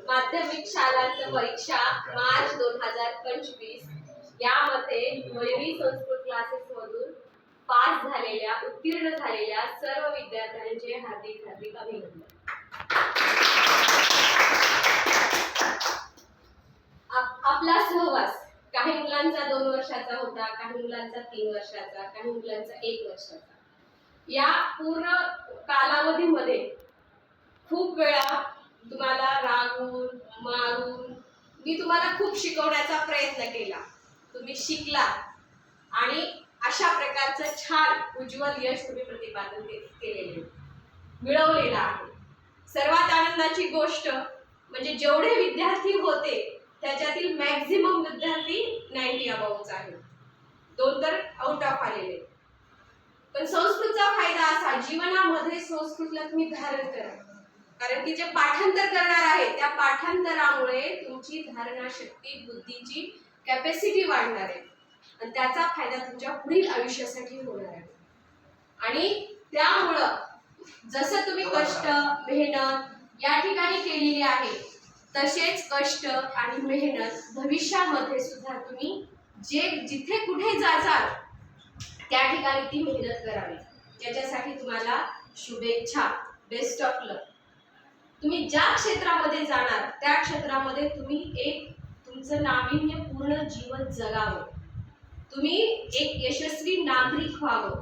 माध्यमिक शालांत परीक्षा मार्च 2025 यामध्ये मयुरी संस्कृत क्लासेस मधून पास झालेल्या उत्तीर्ण झालेल्या सर्व विद्यार्थ्यांचे हार्दिक हार्दिक अभिनंदन। आपला सहवास काही मुलांचा 2 वर्षाचा होता, काही मुलांचा 3 वर्षाचा, काही मुलांचा 1 वर्षाचा। या पूर्ण कालावधीमध्ये खूप वेळा तुम्हाला रागून मारून मी तुम्हाला खूप शिकवण्याचा प्रयत्न केला, तुम्ही शिकला आणि अशा प्रकारचं छान उज्ज्वल यश तुम्ही प्रतिपादन केलेले मिळवलेलं आहे। सर्वात आनंदाची गोष्ट म्हणजे जेवढे विद्यार्थी होते त्याच्यातील मॅक्झिमम विद्यार्थी 90 अबाउट आहेत, 2 तर आउट ऑफ आलेले। पण संस्कृतचा फायदा असा, जीवनामध्ये संस्कृतला तुम्ही धारण करा, कारण की जे पाठांतर करणार आहे त्या पाठांतरामुळे तुमची धारणा शक्ती बुद्धीची कॅपॅसिटी वाढणार आहे आणि त्याचा फायदा तुमच्या पुढील आयुष्यासाठी होणार आहे। आणि त्यामुळं जसं तुम्ही कष्ट मेहनत या ठिकाणी केलेली आहे तसेच कष्ट आणि मेहनत भविष्यामध्ये सुद्धा तुम्ही जिथे कुठे जाचाल त्या ठिकाणी ती मेहनत करावी। त्याच्यासाठी तुम्हाला शुभेच्छा, बेस्ट ऑफ लक। तुम्ही ज्या क्षेत्रामध्ये जाणार त्या क्षेत्रामध्ये तुम्ही एक तुमचं नाविन्यपूर्ण जीवन जगावं, तुम्ही एक यशस्वी नागरिक व्हावं,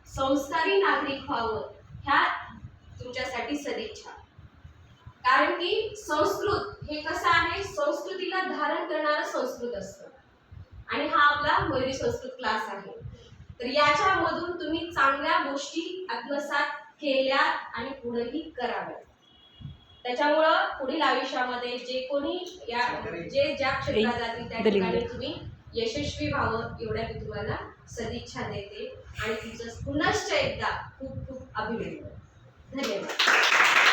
संस्कारी नागरिक व्हावं, ह्या तुमच्यासाठी सदिच्छा। कारण की संस्कृत हे कसं आहे, संस्कृतीला धारण करणारं संस्कृत असतं आणि हा आपला मयुरी संस्कृत क्लास आहे। तर याच्यामधून तुम्ही चांगल्या गोष्टी आत्मसात केल्या आणि पुढेही कराव्या। त्याच्यामुळं पुढील आयुष्यामध्ये जे कोणी ज्या क्षेत्रात जातील त्या ठिकाणी तुम्ही यशस्वी व्हावं एवढ्या मी तुम्हाला सदिच्छा देते आणि तुमचं पुनश्च एकदा खूप खूप अभिनंदन। धन्यवाद।